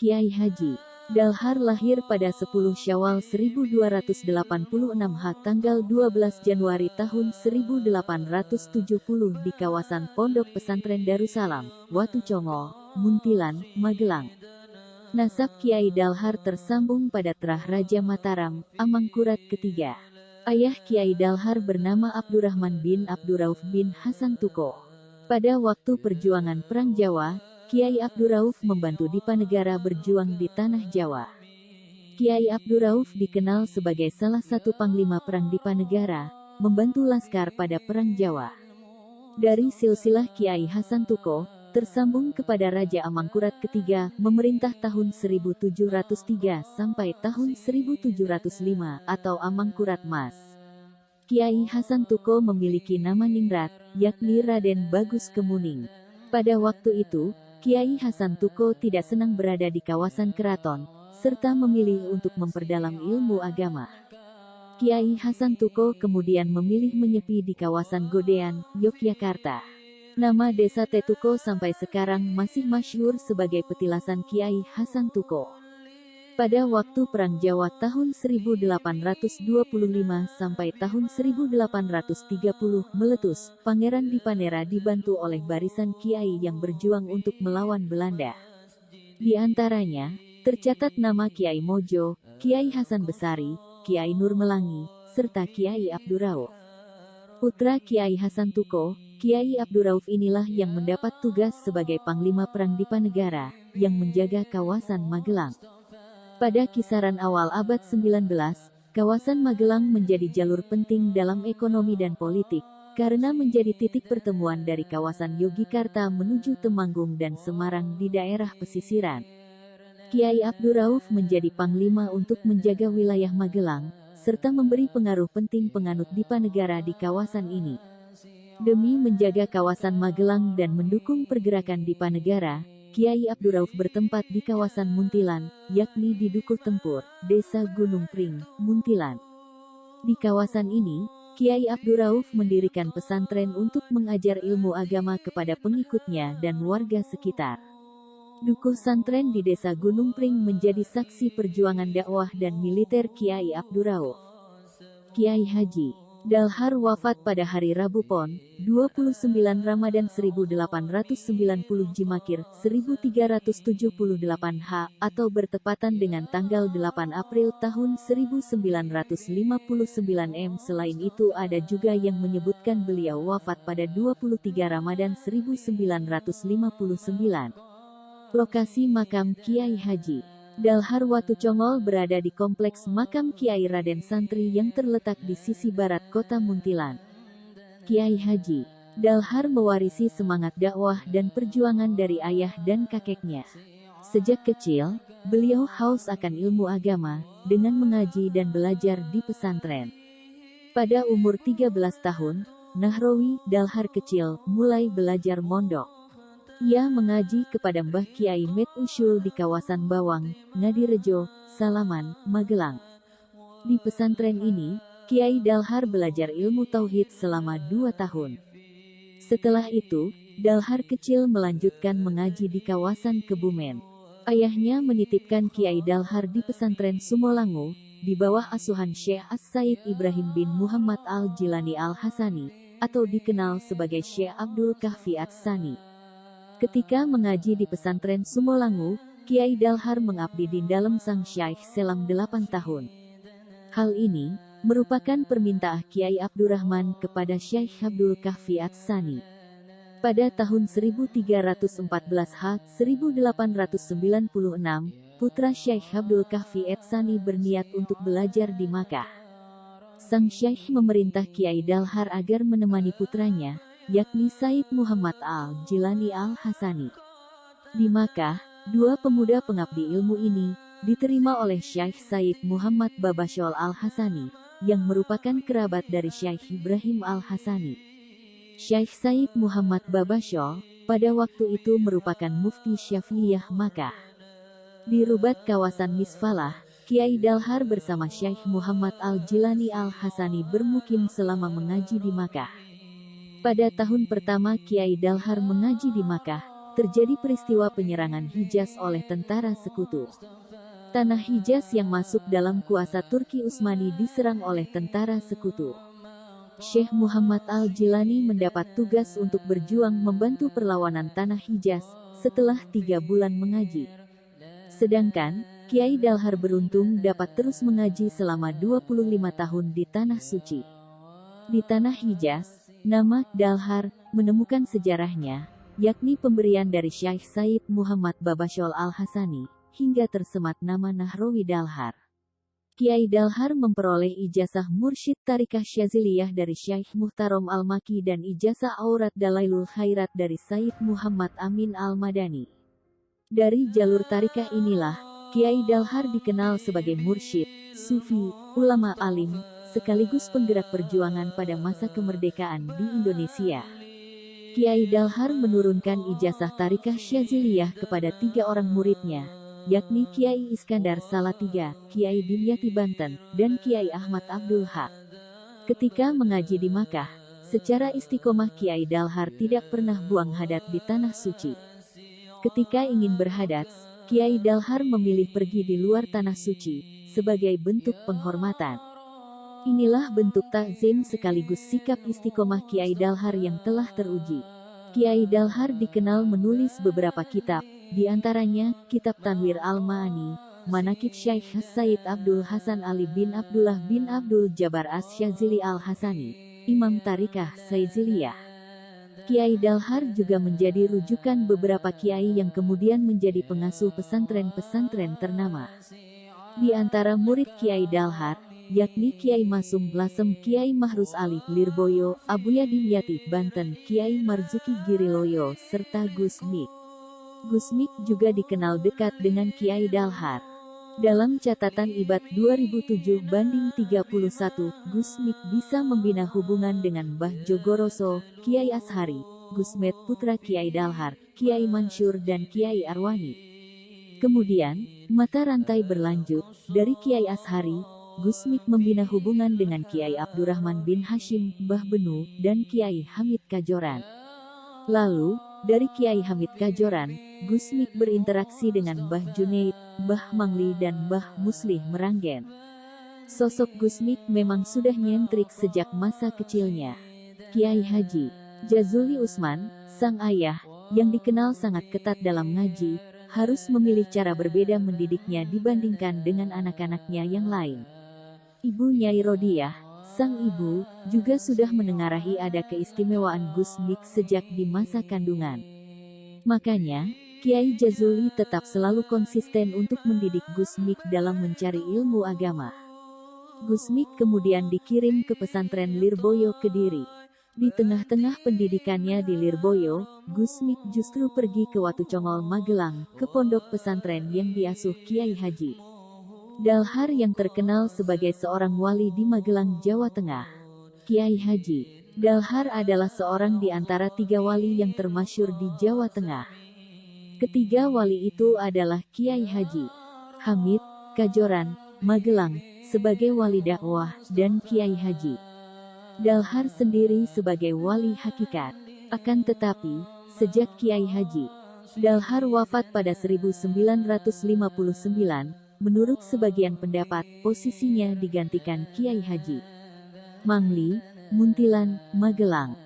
Kiai Haji Dalhar lahir pada 10 Syawal 1286 H tanggal 12 Januari tahun 1870 di kawasan Pondok Pesantren Darussalam, Watucongo, Muntilan, Magelang. Nasab Kiai Dalhar tersambung pada terah Raja Mataram, Amangkurat ketiga. Ayah Kiai Dalhar bernama Abdurrahman bin Abdurrauf bin Hasan Tuko. Pada waktu perjuangan Perang Jawa, Kiai Abdurrauf membantu Dipanegara berjuang di Tanah Jawa. Kiai Abdurrauf dikenal sebagai salah satu panglima perang Dipanegara, membantu laskar pada Perang Jawa. Dari silsilah Kiai Hasan Tuko, tersambung kepada Raja Amangkurat ketiga, memerintah tahun 1703 sampai tahun 1705 atau Amangkurat Mas. Kiai Hasan Tuko memiliki nama ningrat, yakni Raden Bagus Kemuning. Pada waktu itu, Kiai Hasan Tuko tidak senang berada di kawasan keraton, serta memilih untuk memperdalam ilmu agama. Kiai Hasan Tuko kemudian memilih menyepi di kawasan Godean, Yogyakarta. Nama desa Tetuko sampai sekarang masih masyhur sebagai petilasan Kiai Hasan Tuko. Pada waktu Perang Jawa tahun 1825 sampai tahun 1830 meletus, Pangeran Dipanera dibantu oleh barisan kiai yang berjuang untuk melawan Belanda. Di antaranya, tercatat nama Kiai Mojo, Kiai Hasan Besari, Kiai Nur Melangi, serta Kiai Abdurrauf. Putra Kiai Hasan Tuko, Kiai Abdurrauf inilah yang mendapat tugas sebagai Panglima Perang Dipanegara, yang menjaga kawasan Magelang. Pada kisaran awal abad 19, kawasan Magelang menjadi jalur penting dalam ekonomi dan politik, karena menjadi titik pertemuan dari kawasan Yogyakarta menuju Temanggung dan Semarang di daerah pesisiran. Kiai Abdurrauf menjadi panglima untuk menjaga wilayah Magelang, serta memberi pengaruh penting penganut Dipanegara di kawasan ini. Demi menjaga kawasan Magelang dan mendukung pergerakan Dipanegara, Kiai Abdurrauf bertempat di kawasan Muntilan, yakni di Dukuh Tempur, Desa Gunung Pring, Muntilan. Di kawasan ini, Kiai Abdurrauf mendirikan pesantren untuk mengajar ilmu agama kepada pengikutnya dan warga sekitar. Dukuh Santren di Desa Gunung Pring menjadi saksi perjuangan dakwah dan militer Kiai Abdurrauf. Kiai Haji Dalhar wafat pada hari Rabu Pon, 29 Ramadan 1890 Jimakir, 1378 H, atau bertepatan dengan tanggal 8 April tahun 1959 M. Selain itu ada juga yang menyebutkan beliau wafat pada 23 Ramadan 1959. Lokasi makam Kiai Haji Dalhar Watucongo berada di kompleks makam Kiai Raden Santri yang terletak di sisi barat kota Muntilan. Kiai Haji Dalhar mewarisi semangat dakwah dan perjuangan dari ayah dan kakeknya. Sejak kecil, beliau haus akan ilmu agama, dengan mengaji dan belajar di pesantren. Pada umur 13 tahun, Nahrawi Dalhar kecil mulai belajar mondok. Ia mengaji kepada Mbah Kiai Met Usyul di kawasan Bawang, Ngadirejo, Salaman, Magelang. Di pesantren ini, Kiai Dalhar belajar ilmu tauhid selama 2 tahun. Setelah itu, Dalhar kecil melanjutkan mengaji di kawasan Kebumen. Ayahnya menitipkan Kiai Dalhar di pesantren Sumolangu, di bawah asuhan Syekh As-Said Ibrahim bin Muhammad Al-Jilani Al-Hasani, atau dikenal sebagai Syekh Abdul Kahfi Ats-Tsani. Ketika mengaji di pesantren Sumolangu, Kiai Dalhar mengabdi di dalam sang Syaikh selama 8 tahun. Hal ini merupakan permintaan Kiai Abdurrahman kepada Syekh Abdul Kahfi Ats-Tsani. Pada tahun 1314 H. 1896, putra Syekh Abdul Kahfi Ats-Tsani berniat untuk belajar di Makkah. Sang Syekh memerintah Kiai Dalhar agar menemani putranya, yakni Said Muhammad Al-Jilani Al-Hasani. Di Makkah, 2 pemuda pengabdi ilmu ini diterima oleh Syekh Said Muhammad Babasyol Al-Hasani, yang merupakan kerabat dari Syekh Ibrahim Al-Hasani. Syekh Said Muhammad Babasyol, pada waktu itu merupakan mufti Syafi'iyah Makkah. Di Rubat kawasan Misfalah, Kiai Dalhar bersama Syekh Muhammad Al-Jilani Al-Hasani bermukim selama mengaji di Makkah. Pada tahun pertama Kiai Dalhar mengaji di Makkah, terjadi peristiwa penyerangan Hijaz oleh tentara sekutu. Tanah Hijaz yang masuk dalam kuasa Turki Utsmani diserang oleh tentara sekutu. Syekh Muhammad Al-Jilani mendapat tugas untuk berjuang membantu perlawanan Tanah Hijaz setelah 3 bulan mengaji. Sedangkan, Kiai Dalhar beruntung dapat terus mengaji selama 25 tahun di Tanah Suci. Di Tanah Hijaz, nama Dalhar menemukan sejarahnya, yakni pemberian dari Syekh Said Muhammad Babashol Al-Hasani, hingga tersemat nama Nahrawi Dalhar. Kiai Dalhar memperoleh ijazah Mursyid Tarikah Syaziliyah dari Syekh Muhtarom Al-Maki dan ijazah Aurat Dalailul Khairat dari Said Muhammad Amin Al-Madani. Dari jalur tarikah inilah, Kiai Dalhar dikenal sebagai mursyid, sufi, ulama alim, sekaligus penggerak perjuangan pada masa kemerdekaan di Indonesia. Kiai Dalhar menurunkan ijazah Tarikah Syaziliyah kepada 3 orang muridnya, yakni Kiai Iskandar Salatiga, Kiai Dimyati Banten, dan Kiai Ahmad Abdul Haq. Ketika mengaji di Makkah, secara istiqomah Kiai Dalhar tidak pernah buang hadat di Tanah Suci. Ketika ingin berhadat, Kiai Dalhar memilih pergi di luar Tanah Suci, sebagai bentuk penghormatan. Inilah bentuk takzim sekaligus sikap istiqomah Kiai Dalhar yang telah teruji. Kiai Dalhar dikenal menulis beberapa kitab, di antaranya Kitab Tanwir Al-Ma'ani, Manaqib Syekh Said Abdul Hasan Ali bin Abdullah bin Abdul Jabbar Asy-Syazili Al-Hasani, Imam Tarikah Syaziliyah. Kiai Dalhar juga menjadi rujukan beberapa kiai yang kemudian menjadi pengasuh pesantren-pesantren ternama. Di antara murid Kiai Dalhar, yakni Kiai Masum Blasem, Kiai Mahrus Ali Lirboyo, Abuya Dimyati Banten, Kiai Marzuki Giriloyo, serta Gus Mik. Gus Mik juga dikenal dekat dengan Kiai Dalhar. Dalam catatan Ibad 2007/31, Gus Mik bisa membina hubungan dengan Mbah Jogoroso, Kiai Ashari, Gusmet putra Kiai Dalhar, Kiai Mansur dan Kiai Arwani. Kemudian, mata rantai berlanjut, dari Kiai Ashari, Gus Mik membina hubungan dengan Kiai Abdurrahman bin Hashim, Mbah Benu, dan Kiai Hamid Kajoran. Lalu, dari Kiai Hamid Kajoran, Gus Mik berinteraksi dengan Mbah Junaid, Mbah Mangli dan Mbah Muslih Meranggen. Sosok Gus Mik memang sudah nyentrik sejak masa kecilnya. Kiai Haji Jazuli Usman, sang ayah, yang dikenal sangat ketat dalam ngaji, harus memilih cara berbeda mendidiknya dibandingkan dengan anak-anaknya yang lain. Ibu Nyai Rodiah, sang ibu, juga sudah menengarai ada keistimewaan Gus Mik sejak di masa kandungan. Makanya, Kiai Jazuli tetap selalu konsisten untuk mendidik Gus Mik dalam mencari ilmu agama. Gus Mik kemudian dikirim ke pesantren Lirboyo Kediri. Di tengah-tengah pendidikannya di Lirboyo, Gus Mik justru pergi ke Watu Congol Magelang, ke pondok pesantren yang diasuh Kiai Haji Dalhar yang terkenal sebagai seorang wali di Magelang, Jawa Tengah. Kiai Haji Dalhar adalah seorang di antara 3 wali yang termasyhur di Jawa Tengah. Ketiga wali itu adalah Kiai Haji Hamid Kajoran, Magelang, sebagai wali dakwah, dan Kiai Haji Dalhar sendiri sebagai wali hakikat. Akan tetapi, sejak Kiai Haji Dalhar wafat pada 1959, menurut sebagian pendapat, posisinya digantikan Kiai Haji Mangli, Muntilan, Magelang.